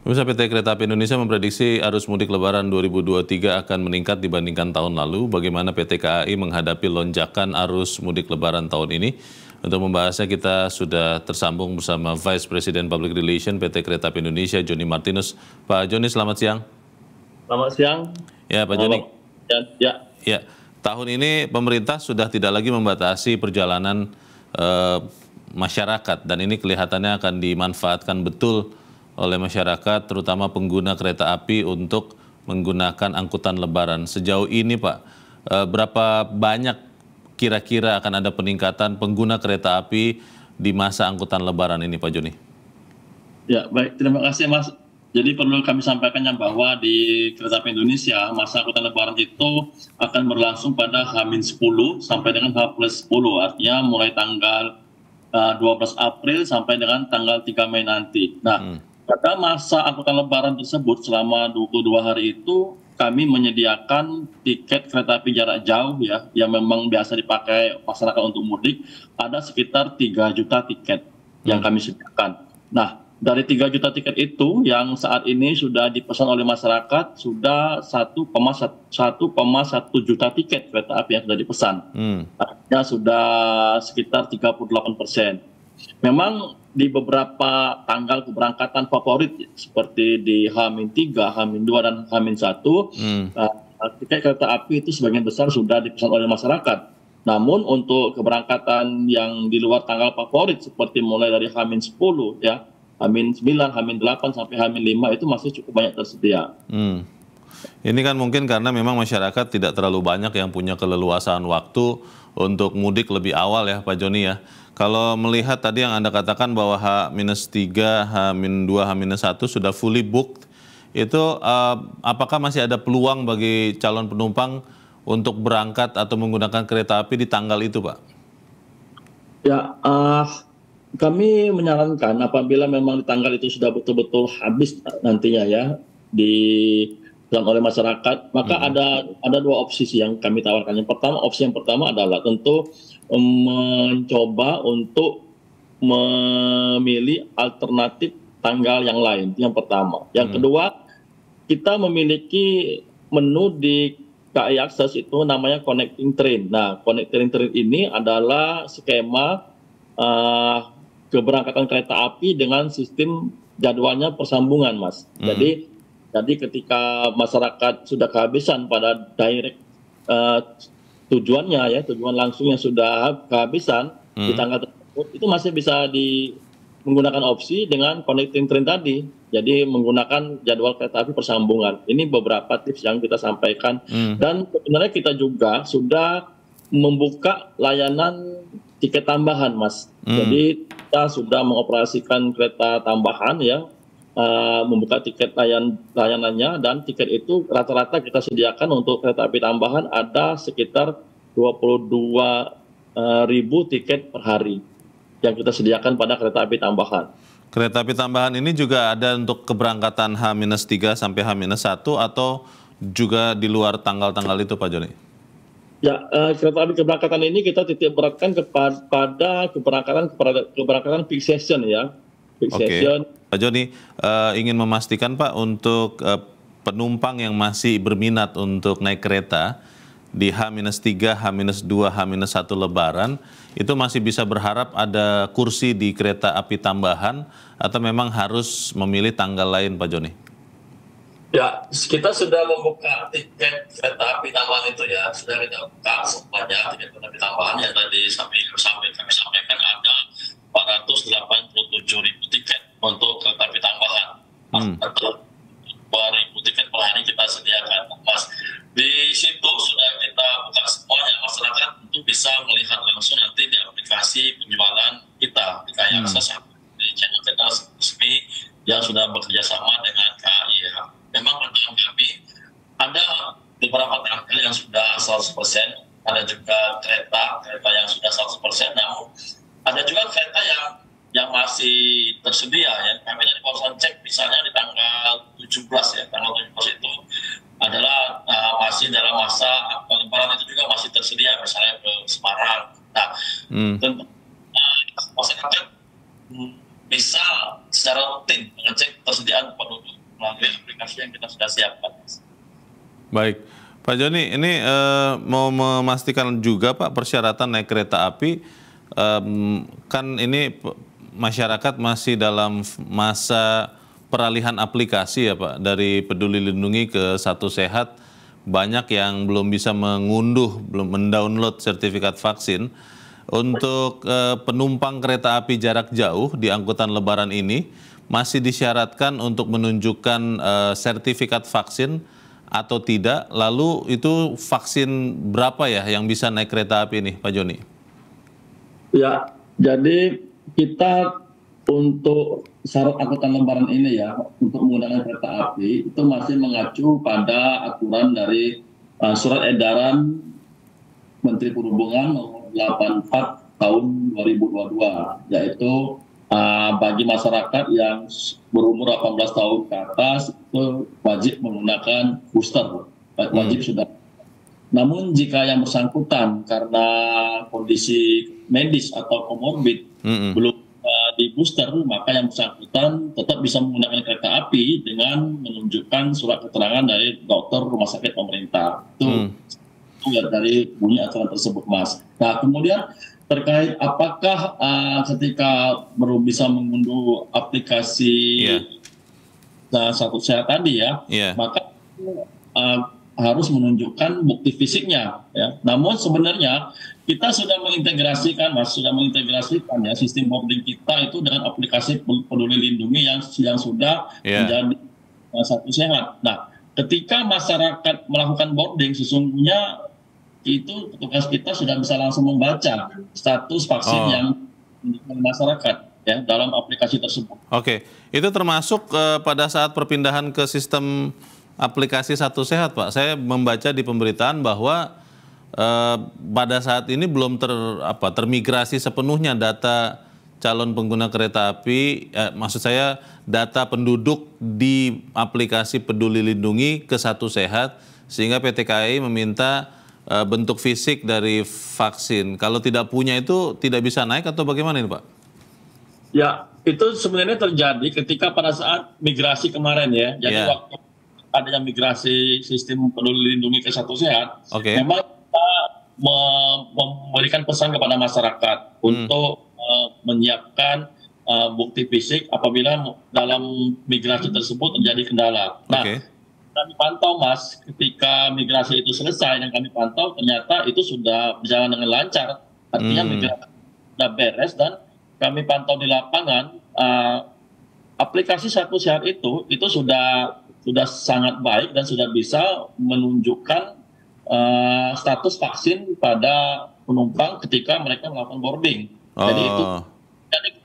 Pemirsa, PT Kereta Api Indonesia memprediksi arus mudik Lebaran 2023 akan meningkat dibandingkan tahun lalu. Bagaimana PT KAI menghadapi lonjakan arus mudik Lebaran tahun ini? Untuk membahasnya kita sudah tersambung bersama Vice President Public Relations PT Kereta Api Indonesia, Joni Martinus. Pak Joni, selamat siang. Selamat siang. Ya, Pak Joni. Ya. Tahun ini pemerintah sudah tidak lagi membatasi perjalanan masyarakat, dan ini kelihatannya akan dimanfaatkan betul oleh masyarakat, terutama pengguna kereta api untuk menggunakan angkutan Lebaran. Sejauh ini, Pak, berapa banyak kira-kira akan ada peningkatan pengguna kereta api di masa angkutan Lebaran ini, Pak Joni? Ya, baik. Terima kasih, Mas. Jadi perlu kami sampaikan bahwa di Kereta Api Indonesia, masa angkutan Lebaran itu akan berlangsung pada H-10 sampai dengan H+10. Artinya mulai tanggal 12 April sampai dengan tanggal 3 Mei nanti. Nah, pada masa angkutan Lebaran tersebut selama 22 hari itu kami menyediakan tiket kereta api jarak jauh ya, yang memang biasa dipakai masyarakat untuk mudik, ada sekitar 3 juta tiket yang kami sediakan. Nah, dari 3 juta tiket itu yang saat ini sudah dipesan oleh masyarakat sudah 1,1 juta tiket kereta api yang sudah dipesan. Artinya sudah sekitar 38%. Memang di beberapa tanggal keberangkatan favorit seperti di H-3, H-2 dan H-1, tiket kereta api itu sebagian besar sudah dipesan oleh masyarakat. Namun untuk keberangkatan yang di luar tanggal favorit seperti mulai dari H-10 ya, H-9, H-8 sampai H-5 itu masih cukup banyak tersedia. Ini kan mungkin karena memang masyarakat tidak terlalu banyak yang punya keleluasaan waktu untuk mudik lebih awal ya, Pak Joni ya. Kalau melihat tadi yang Anda katakan bahwa H-3, H-2, H-1 sudah fully booked, itu apakah masih ada peluang bagi calon penumpang untuk berangkat atau menggunakan kereta api di tanggal itu, Pak? Ya, kami menyarankan apabila memang di tanggal itu sudah betul-betul habis nantinya ya dilakukan oleh masyarakat, maka ada dua opsi yang kami tawarkan. Opsi yang pertama adalah tentu mencoba untuk memilih alternatif tanggal yang lain. Yang pertama. Yang kedua, kita memiliki menu di KAI Akses itu namanya Connecting Train. Nah, Connecting Train ini adalah skema keberangkatan kereta api dengan sistem jadwalnya persambungan, Mas. Jadi ketika masyarakat sudah kehabisan pada direct tujuannya ya, tujuan langsungnya sudah kehabisan di tanggal tersebut, itu masih bisa menggunakan opsi dengan Connecting Train tadi. Jadi menggunakan jadwal kereta api persambungan. Ini beberapa tips yang kita sampaikan. Dan sebenarnya kita juga sudah membuka layanan tiket tambahan, Mas. Jadi kita sudah mengoperasikan kereta tambahan ya, membuka tiket layanannya, dan tiket itu rata-rata kita sediakan untuk kereta api tambahan ada sekitar 22.000 tiket per hari yang kita sediakan pada kereta api tambahan. Kereta api tambahan ini juga ada untuk keberangkatan H-3 sampai H-1 atau juga di luar tanggal-tanggal itu, Pak Joni? Ya, kereta api keberangkatan ini kita titik beratkan kepada keberangkatan peak season ya. Peak season. Pak Joni, ingin memastikan Pak untuk penumpang yang masih berminat untuk naik kereta di H-3, H-2, H-1 Lebaran, itu masih bisa berharap ada kursi di kereta api tambahan atau memang harus memilih tanggal lain, Pak Joni? Ya, kita sudah membuka tiket kereta api tambahan itu ya, sudah kita buka semuanya tiket kereta api tambahan yang tadi kami sampaikan ada 487.000 tiket untuk kereta api tambahan. Atau 2.000 tiket per hari kita sediakan, Mas. Di situ sudah kita buka semuanya, masyarakat untuk bisa melihat langsung nanti di aplikasi penjualan kita di KAI Akses, di channel kita resmi yang sudah bekerja sama dengan KAI ya. Memang pandangan kami ada beberapa tanggal yang sudah 100%, ada juga kereta yang sudah 100%, namun ada juga kereta yang masih tersedia ya. Kami dari barusan cek misalnya di tanggal 17 ya, tanggal 17 itu adalah masih dalam masa Lebaran, itu juga masih tersedia misalnya ke Semarang. Nah, tentu masyarakat bisa secara rutin mengecek ketersediaan penduduk. melalui aplikasi yang kita sudah siapkan. Baik, Pak Joni, ini mau memastikan juga Pak persyaratan naik kereta api, kan ini masyarakat masih dalam masa peralihan aplikasi ya Pak, dari Peduli Lindungi ke Satu Sehat, banyak yang belum bisa mengunduh, belum mendownload sertifikat vaksin. Untuk penumpang kereta api jarak jauh di angkutan Lebaran ini, masih disyaratkan untuk menunjukkan sertifikat vaksin atau tidak, lalu itu vaksin berapa ya yang bisa naik kereta api ini, Pak Joni? Ya, jadi kita untuk syarat angkutan Lebaran ini ya, untuk menggunakan kereta api itu masih mengacu pada aturan dari surat edaran Menteri Perhubungan nomor 84 tahun 2022, yaitu bagi masyarakat yang berumur 18 tahun ke atas itu wajib menggunakan booster, wajib sudah. Namun jika yang bersangkutan karena kondisi medis atau komorbid belum di booster, maka yang bersangkutan tetap bisa menggunakan kereta api dengan menunjukkan surat keterangan dari dokter rumah sakit pemerintah. Itu dari bunyi aturan tersebut, Mas. Nah, kemudian terkait apakah ketika baru bisa mengunduh aplikasi Satu Sehat tadi ya, maka harus menunjukkan bukti fisiknya ya. Namun sebenarnya kita sudah mengintegrasikan, Mas, ya sistem boarding kita itu dengan aplikasi Peduli Lindungi yang sudah menjadi Satu Sehat. Nah, ketika masyarakat melakukan boarding, sesungguhnya itu petugas kita sudah bisa langsung membaca status vaksin yang masyarakat ya dalam aplikasi tersebut. Oke, itu termasuk pada saat perpindahan ke sistem aplikasi Satu Sehat, Pak. Saya membaca di pemberitaan bahwa pada saat ini belum termigrasi sepenuhnya data calon pengguna kereta api, maksud saya data penduduk di aplikasi Peduli Lindungi ke Satu Sehat, sehingga PT KAI meminta bentuk fisik dari vaksin. Kalau tidak punya itu tidak bisa naik atau bagaimana ini Pak? Ya, itu sebenarnya terjadi ketika pada saat migrasi kemarin ya. Jadi waktu adanya migrasi sistem Peduli Lindungi ke Satu Sehat, memang kita memberikan pesan kepada masyarakat untuk menyiapkan bukti fisik apabila dalam migrasi tersebut terjadi kendala. Nah, kami pantau, Mas, ketika migrasi itu selesai dan kami pantau ternyata itu sudah berjalan dengan lancar. Artinya migrasi sudah beres dan kami pantau di lapangan aplikasi Satu Sehat itu sudah sangat baik dan sudah bisa menunjukkan status vaksin pada penumpang ketika mereka melakukan boarding. Jadi itu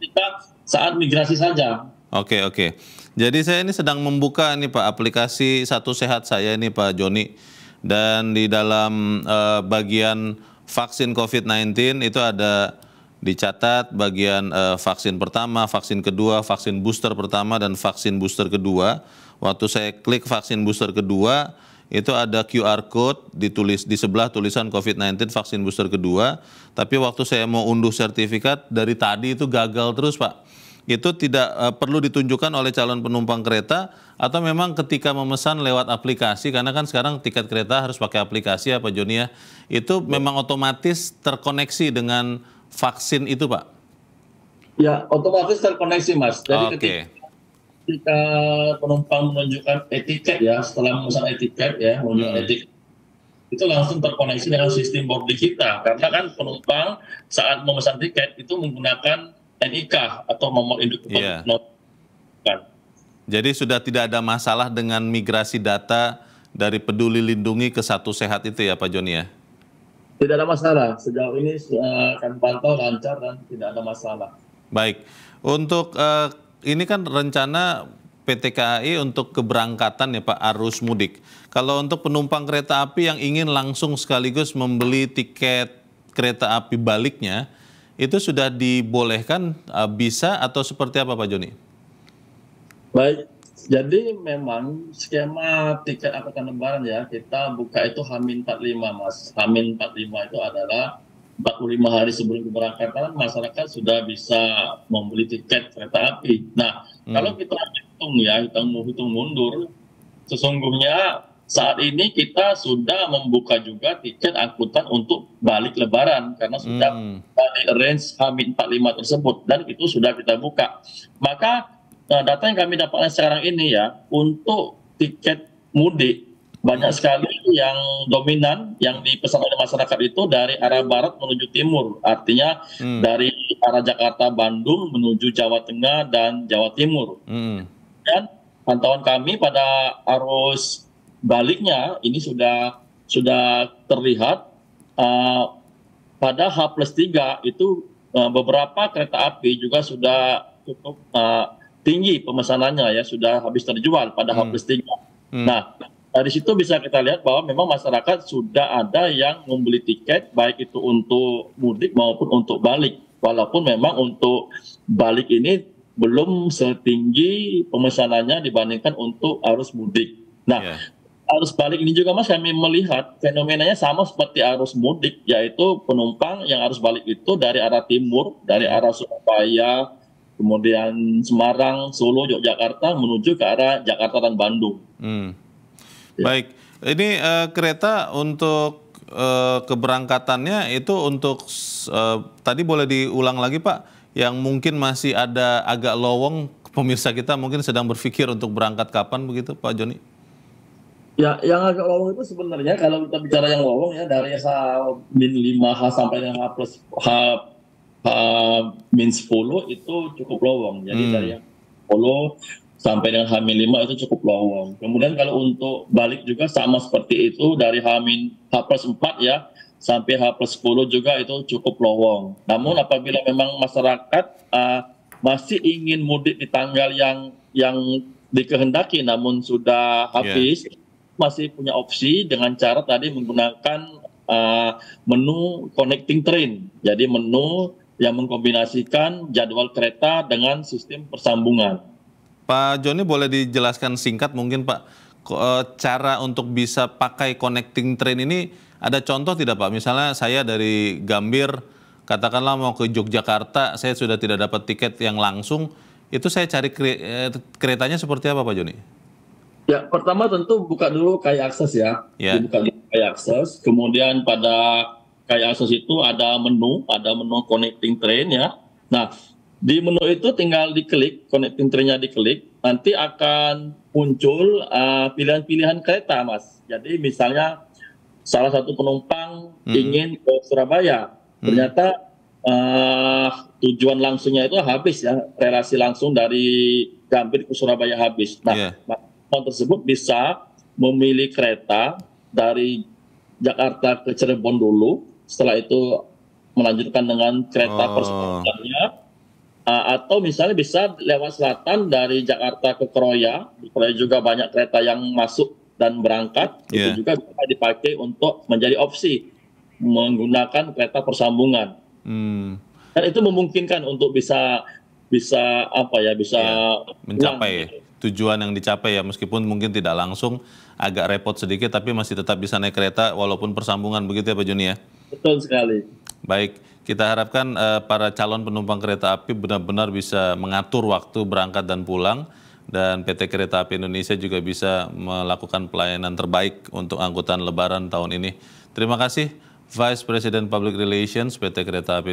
ketika saat migrasi saja. Oke. Jadi saya ini sedang membuka nih Pak aplikasi Satu Sehat saya ini Pak Joni, dan di dalam bagian vaksin COVID-19 itu ada dicatat bagian vaksin pertama, vaksin kedua, vaksin booster pertama dan vaksin booster kedua. Waktu saya klik vaksin booster kedua itu ada QR code ditulis di sebelah tulisan COVID-19 vaksin booster kedua, tapi waktu saya mau unduh sertifikat dari tadi itu gagal terus Pak. Itu tidak perlu ditunjukkan oleh calon penumpang kereta atau memang ketika memesan lewat aplikasi, karena kan sekarang tiket kereta harus pakai aplikasi ya Pak Joni ya, itu memang otomatis terkoneksi dengan vaksin itu Pak? Ya, otomatis terkoneksi Mas. Jadi ketika penumpang menunjukkan etiket ya, setelah memesan etiket ya, menunjukkan etiket, itu langsung terkoneksi dengan sistem boarding kita. Karena kan penumpang saat memesan tiket itu menggunakan NIK atau nomor induk kependudukan. Jadi sudah tidak ada masalah dengan migrasi data dari Peduli Lindungi ke Satu Sehat itu ya Pak Joni ya? Tidak ada masalah. Sejauh ini kami pantau lancar dan tidak ada masalah. Baik. Untuk ini kan rencana PT KAI untuk keberangkatan ya Pak, arus mudik. Kalau untuk penumpang kereta api yang ingin langsung sekaligus membeli tiket kereta api baliknya, itu sudah dibolehkan, bisa atau seperti apa Pak Joni? Baik, jadi memang skema tiket angkutan Lebaran ya, kita buka itu H-45 Mas. H-45 itu adalah 45 hari sebelum keberangkatan masyarakat sudah bisa membeli tiket kereta api. Nah, kalau kita hitung mundur. Sesungguhnya saat ini kita sudah membuka juga tiket angkutan untuk balik Lebaran karena sudah dari range H-45 tersebut dan itu sudah kita buka. Maka data yang kami dapatkan sekarang ini ya untuk tiket mudik banyak sekali yang dominan yang dipesan oleh masyarakat itu dari arah barat menuju timur. Artinya dari arah Jakarta, Bandung menuju Jawa Tengah dan Jawa Timur. Dan pantauan kami pada arus baliknya ini sudah terlihat pada H+3 itu beberapa kereta api juga sudah cukup tinggi pemesanannya ya, sudah habis terjual pada H+3. Nah, dari situ bisa kita lihat bahwa memang masyarakat sudah ada yang membeli tiket baik itu untuk mudik maupun untuk balik. Walaupun memang untuk balik ini belum setinggi pemesanannya dibandingkan untuk arus mudik. Nah, arus balik ini juga Mas kami melihat fenomenanya sama seperti arus mudik, yaitu penumpang yang arus balik itu dari arah timur, dari arah Surabaya, kemudian Semarang, Solo, Yogyakarta menuju ke arah Jakarta dan Bandung. Baik, ini kereta untuk keberangkatannya itu untuk tadi boleh diulang lagi Pak, yang mungkin masih ada agak lowong, pemirsa kita mungkin sedang berpikir untuk berangkat kapan begitu Pak Joni? Ya, yang agak lowong itu sebenarnya kalau kita bicara yang lowong ya dari H-5H sampai dengan H-10 itu cukup lowong. Jadi dari yang 10 sampai dengan H-5 itu cukup lowong. Kemudian kalau untuk balik juga sama seperti itu dari H+4 ya sampai H+10 juga itu cukup lowong. Namun apabila memang masyarakat masih ingin mudik di tanggal yang dikehendaki namun sudah habis, masih punya opsi dengan cara tadi menggunakan menu connecting train. Jadi menu yang mengkombinasikan jadwal kereta dengan sistem persambungan. Pak Joni boleh dijelaskan singkat mungkin Pak, cara untuk bisa pakai connecting train ini ada contoh tidak Pak? Misalnya saya dari Gambir, katakanlah mau ke Yogyakarta, saya sudah tidak dapat tiket yang langsung, itu saya cari keretanya seperti apa Pak Joni? Ya, pertama tentu buka dulu KAI Akses ya. Dibuka dulu KAI Akses, kemudian pada KAI Akses itu ada menu connecting train ya. Nah, di menu itu tinggal diklik, connecting train-nya diklik, nanti akan muncul pilihan-pilihan kereta, Mas. Jadi misalnya salah satu penumpang ingin ke Surabaya, ternyata tujuan langsungnya itu habis ya, relasi langsung dari Gambir ke Surabaya habis. Nah, penumpang tersebut bisa memilih kereta dari Jakarta ke Cirebon dulu, setelah itu melanjutkan dengan kereta persambungannya. Atau misalnya bisa lewat selatan dari Jakarta ke Kroya. Di Kroya juga banyak kereta yang masuk dan berangkat. Itu juga bisa dipakai untuk menjadi opsi menggunakan kereta persambungan. Dan itu memungkinkan untuk bisa mencapai tujuan yang dicapai ya, meskipun mungkin tidak langsung, agak repot sedikit, tapi masih tetap bisa naik kereta walaupun persambungan, begitu ya Pak Joni ya? Betul sekali. Baik, kita harapkan para calon penumpang kereta api benar-benar bisa mengatur waktu berangkat dan pulang, dan PT Kereta Api Indonesia juga bisa melakukan pelayanan terbaik untuk angkutan Lebaran tahun ini. Terima kasih Vice President Public Relations PT Kereta Api Indonesia.